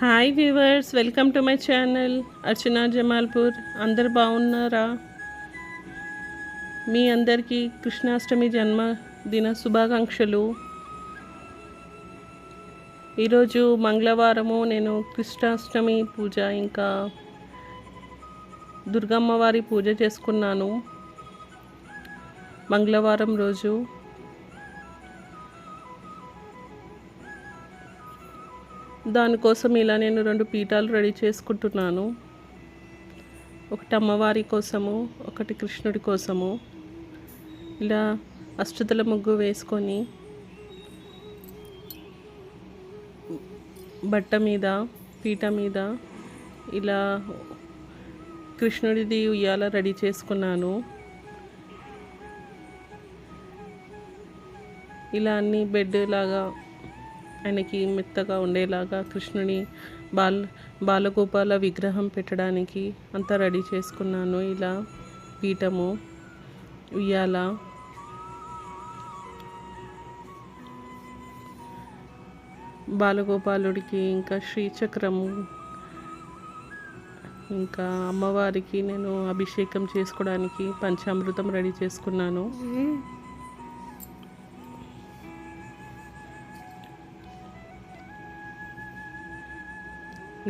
Hi viewers, welcome to my channel Archana Jamalpur. అందరు బాగున్నారా? మీ అందరికీ కృష్ణాష్టమి జన్మదిన శుభాకాంక్షలు. ఈరోజు మంగళవారము. నేను కృష్ణాష్టమి పూజ ఇంకా దుర్గమ్మవారి పూజ చేసుకున్నాను మంగళవారం రోజు. దానికోసం ఇలా నేను 2 పీఠాలు రెడీ చేసుకుంటున్నాను. ఒకటి అమ్మవారి కోసము, ఒకటి కృష్ణుడి కోసము. ఇలా అష్టదళ ముగ్గు వేసుకొని బట్ట మీద, పీఠ మీద ఇలా కృష్ణుడిది ఉయ్యాల రెడీ చేసుకున్నాను. ఇలా అన్ని బెడ్ లాగా ఆయనకి మెత్తగా ఉండేలాగా కృష్ణుని బాలగోపాల విగ్రహం పెట్టడానికి అంతా రెడీ చేసుకున్నాను. ఇలా పీఠము, ఉయ్యాల, బాలగోపాలుడికి ఇంకా శ్రీచక్రము, ఇంకా అమ్మవారికి నేను అభిషేకం చేసుకోవడానికి పంచామృతం రెడీ చేసుకున్నాను.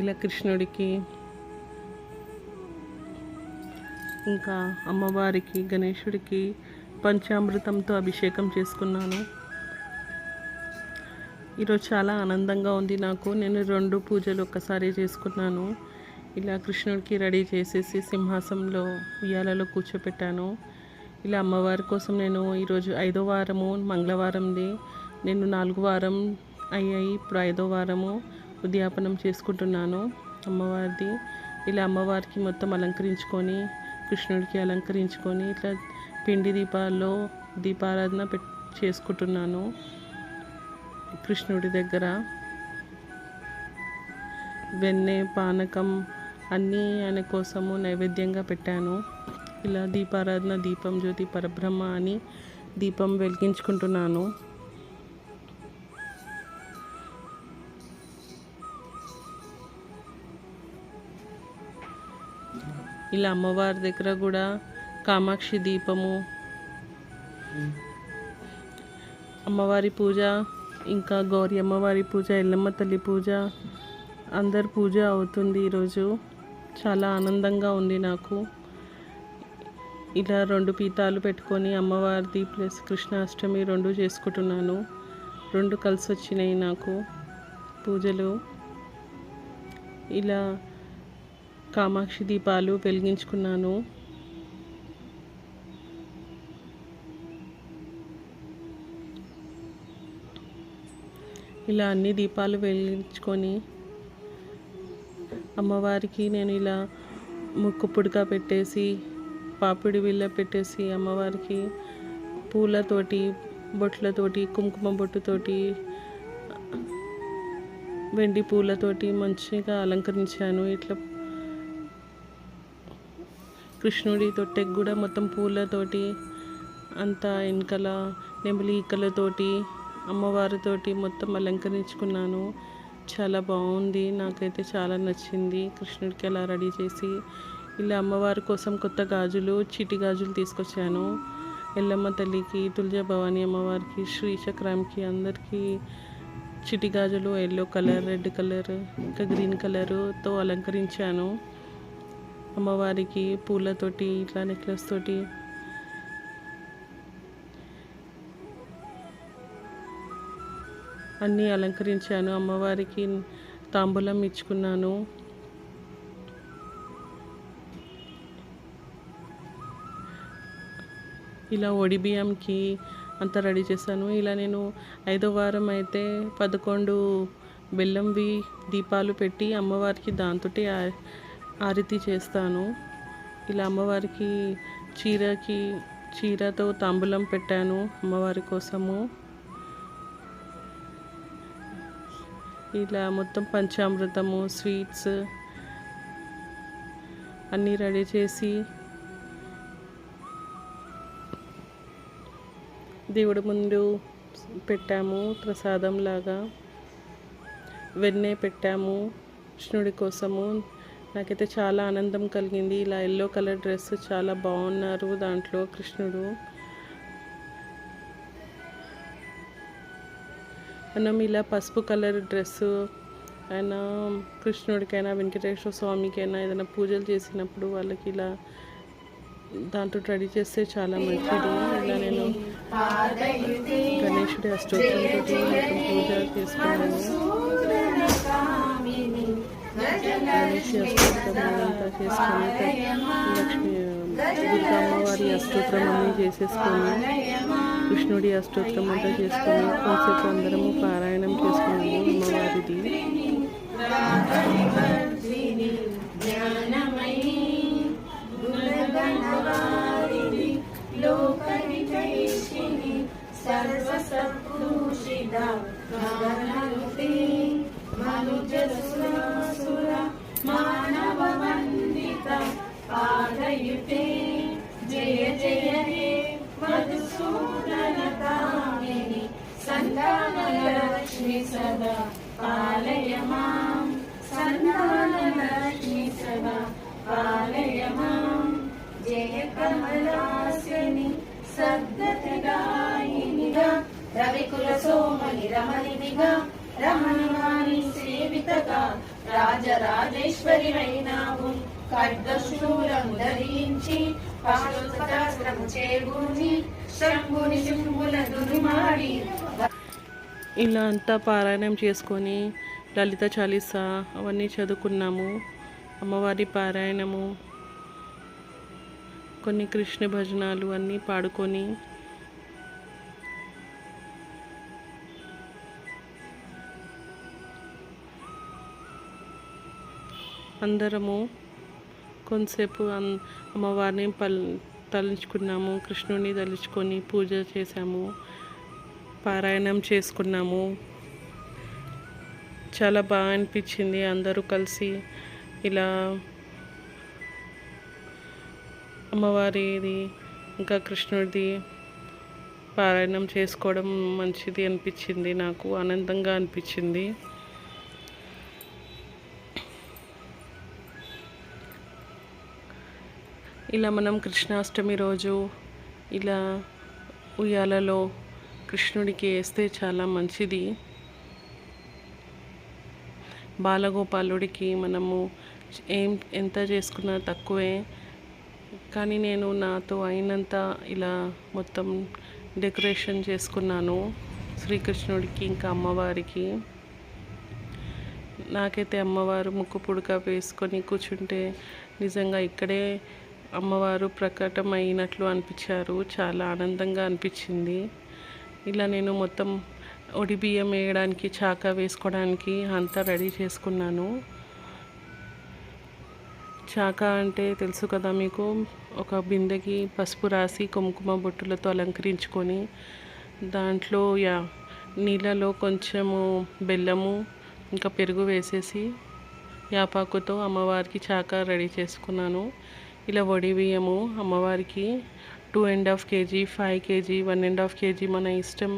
ఇలా కృష్ణుడికి ఇంకా అమ్మవారికి, గణేశుడికి పంచామృతంతో అభిషేకం చేసుకున్నాను. ఈరోజు చాలా ఆనందంగా ఉంది నాకు. నేను 2 పూజలు ఒక్కసారి చేసుకున్నాను. ఇలా కృష్ణుడికి రెడీ చేసేసి సింహాసనంలో ఉయ్యాలలో కూర్చోపెట్టాను. ఇలా అమ్మవారి కోసం నేను ఈరోజు 5వ వారము, మంగళవారంది. నేను 4వ వారం అయ్యాయి, ఇప్పుడు 5వ వారము ఉద్యాపనం చేసుకుంటున్నాను అమ్మవారిది. ఇలా అమ్మవారికి మొత్తం అలంకరించుకొని, కృష్ణుడికి అలంకరించుకొని ఇట్లా పిండి దీపాల్లో దీపారాధన చేసుకుంటున్నాను. కృష్ణుడి దగ్గర వెన్నె, పానకం అన్నీ ఆయన కోసము నైవేద్యంగా పెట్టాను. ఇలా దీపారాధన, దీపం జ్యోతి పరబ్రహ్మ అని దీపం వెలిగించుకుంటున్నాను. ఇలా అమ్మవారి దగ్గర కూడా కామాక్షి దీపము, అమ్మవారి పూజ, ఇంకా గౌరీ అమ్మవారి పూజ, ఎల్లమ్మ తల్లి పూజ, అందరి పూజ అవుతుంది ఈరోజు. చాలా ఆనందంగా ఉంది నాకు. ఇలా 2 పీఠాలు పెట్టుకొని అమ్మవారిది ప్లస్ కృష్ణాష్టమి 2 చేసుకుంటున్నాను. 2 కలిసి వచ్చినాయి నాకు పూజలు. ఇలా కామాక్షి దీపాలు వెలిగించుకున్నాను. ఇలా అన్ని దీపాలు వెలిగించుకొని అమ్మవారికి నేను ఇలా ముక్కు పుడక పెట్టేసి, పాపిడి బిళ్ళ పెట్టేసి, అమ్మవారికి పూలతోటి, బొట్లతోటి, కుంకుమ బొట్టుతోటి, వెండి పూలతోటి మంచిగా అలంకరించాను. ఇట్లా కృష్ణుడి తొట్టెకి కూడా మొత్తం పూలతోటి, అంతా వెనకల నెమలి ఈకలతోటి, అమ్మవారితోటి మొత్తం అలంకరించుకున్నాను. చాలా బాగుంది, నాకైతే చాలా నచ్చింది. కృష్ణుడికి అలా రెడీ చేసి ఇలా అమ్మవారి కోసం కొత్త గాజులు, చిటి గాజులు తీసుకొచ్చాను. ఎల్లమ్మ తల్లికి, తులజా భవాని అమ్మవారికి, శ్రీచక్రానికి అందరికీ చిటి గాజులు ఎల్లో కలర్, రెడ్ కలర్, ఇంకా గ్రీన్ కలర్తో అలంకరించాను. అమ్మవారికి పూలతోటి, ఇట్లా నెక్లెస్ తోటి అన్నీ అలంకరించాను. అమ్మవారికి తాంబూలం ఇచ్చుకున్నాను. ఇలా ఒడి బియ్యంకి అంతా రెడీ చేశాను. ఇలా నేను 5వ వారం అయితే 11 బెల్లంవి దీపాలు పెట్టి అమ్మవారికి దాంతోటి ఆరతి చేస్తాను. ఇలా అమ్మవారికి చీరతో తాంబూలం పెట్టాను అమ్మవారి కోసము. ఇలా మొత్తం పంచామృతము, స్వీట్స్ అన్నీ రెడీ చేసి దేవుడి ముందు పెట్టాము ప్రసాదంలాగా. వెన్నె పెట్టాము, కృష్ణుడి కోసము. నాకైతే చాలా ఆనందం కలిగింది. ఇలా ఎల్లో కలర్ డ్రెస్ చాలా బాగున్నారు దాంట్లో కృష్ణుడు. మనం ఇలా పసుపు కలర్ డ్రెస్సు అయినా కృష్ణుడికైనా వెంకటేశ్వర స్వామికైనా ఏదైనా పూజలు చేసినప్పుడు వాళ్ళకి ఇలా దాంట్లో రెడీ చేస్తే చాలా మంచిది. ఇలా నేను గణేశుడి అష్టోత్తరంతో మొత్తం పూజ చేసుకున్నాను. గణేష్ అష్టోత్తరం అంతా చేసుకొని లక్ష్మీ దుర్గా అమ్మవారి అష్టోత్తరం అన్నీ చేసేసుకొని కృష్ణుడి అష్టోత్తరం అంతా చేసుకొని కొంచెంసేపు అందరము పారాయణం చేసుకున్నాము అమ్మవారిది. జయ జయ హే మధుసూదన కామిని సంతాన లక్ష్మి సదా పాలయ మాం. సంతాన లక్ష్మి సదా పాలయ మాం. జయ కమలాసని సద్గతిదాయినిగా రవికుల సోమని రమణినిగా రమణవాణి సేవితగా రాజరాజేశ్వరి అయినావు. ఖడ్గశూలము ధరించి పాశుపతాస్త్రము చేకూర్చి శంభుని శంభుల దుర్మాడి. ఇలా అంతా పారాయణం చేసుకొని లలిత చాలీస అవన్నీ చదువుకున్నాము. అమ్మవారి పారాయణము, కొన్ని కృష్ణ భజనాలు అన్నీ పాడుకొని అందరము కొంతసేపు అమ్మవారిని తలుచుకున్నాము. కృష్ణుని తలుచుకొని పూజ చేసాము, పారాయణం చేసుకున్నాము. చాలా బాగా అనిపించింది. అందరూ కలిసి ఇలా అమ్మవారిది ఇంకా కృష్ణుడిది పారాయణం చేసుకోవడం మంచిది అనిపించింది. నాకు ఆనందంగా అనిపించింది. ఇలా మనం కృష్ణాష్టమి రోజు ఇలా ఉయ్యాలలో కృష్ణుడికి వేస్తే చాలా మంచిది. బాలగోపాలుడికి మనము ఎంత చేసుకున్నా తక్కువే, కానీ నేను నాతో అయినంత ఇలా మొత్తం డెకరేషన్ చేసుకున్నాను శ్రీకృష్ణుడికి ఇంకా అమ్మవారికి. నాకైతే అమ్మవారు ముక్కు పుడక వేసుకొని కూర్చుంటే నిజంగా ఇక్కడే అమ్మవారు ప్రకటన అయినట్లు అనిపించారు. చాలా ఆనందంగా అనిపించింది. ఇలా నేను మొత్తం ఒడి బియ్యం వేయడానికి, చాక వేసుకోవడానికి అంతా రెడీ చేసుకున్నాను. చాక అంటే తెలుసు కదా మీకు, ఒక బిందెకి పసుపు రాసి కుంకుమ బొట్టులతో అలంకరించుకొని దాంట్లో నీళ్ళలో కొంచెము బెల్లము ఇంకా పెరుగు వేసేసి యాపాకుతో అమ్మవారికి చాక రెడీ చేసుకున్నాను. ఇలా వడి బియ్యము అమ్మవారికి 2.5 kg, 5 kg, 1.5 kg మన ఇష్టం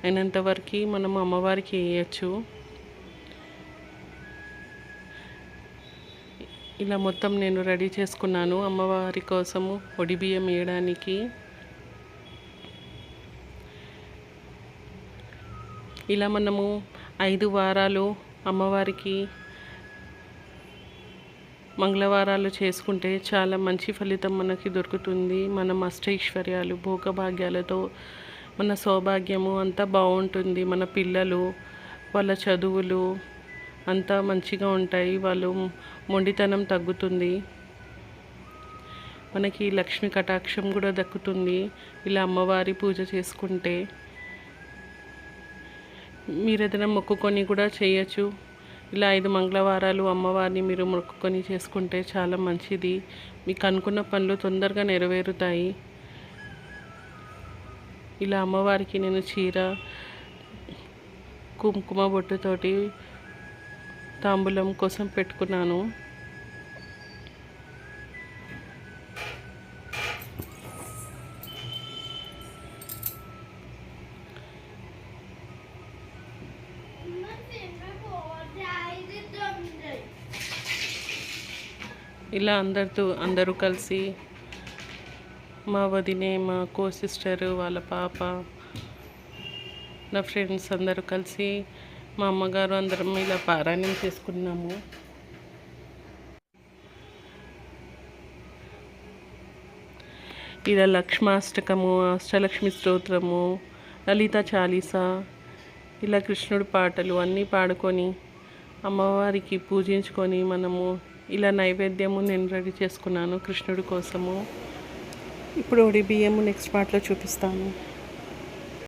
అయినంత వరకు మనం అమ్మవారికి వేయచ్చు. ఇలా మొత్తం నేను రెడీ చేసుకున్నాను అమ్మవారి కోసము వడి బియ్యం వేయడానికి. ఇలా మనము 5 వారాలు అమ్మవారికి మంగళవారాలు చేసుకుంటే చాలా మంచి ఫలితం మనకి దొరుకుతుంది. మనం అష్టైశ్వర్యాలు, భోగభాగ్యాలతో మన సౌభాగ్యము అంతా బాగుంటుంది. మన పిల్లలు, వాళ్ళ చదువులు అంతా మంచిగా ఉంటాయి. వాళ్ళు మొండితనం తగ్గుతుంది. మనకి లక్ష్మి కటాక్షం కూడా దక్కుతుంది ఇలా అమ్మవారి పూజ చేసుకుంటే. మీరు ఏదైనా మొక్కుకొని కూడా చేయొచ్చు. ఇలా 5 మంగళవారాలు అమ్మవారిని మీరు మొక్కుకొని చేసుకుంటే చాలా మంచిది. మీకు అనుకున్న పనులు తొందరగా నెరవేరుతాయి. ఇలా అమ్మవారికి నేను చీర, కుంకుమ బొట్టుతోటి తాంబూలం కోసం పెట్టుకున్నాను. ఇలా అందరూ కలిసి మా వదినే, మా కో సిస్టరు, వాళ్ళ పాప, నా ఫ్రెండ్స్ అందరూ కలిసి మా అమ్మగారు అందరం ఇలా పారాయణం చేసుకున్నాము. ఇలా లక్ష్మాష్టకము, అష్టలక్ష్మి స్తోత్రము, లలిత చాలీసా, ఇలా కృష్ణుడి పాటలు అన్నీ పాడుకొని అమ్మవారికి పూజించుకొని మనము ఇలా నైవేద్యము నేను రెడీ చేసుకున్నాను కృష్ణుడి కోసము. ఇప్పుడు బియ్యము నెక్స్ట్ పార్ట్లో చూపిస్తాను.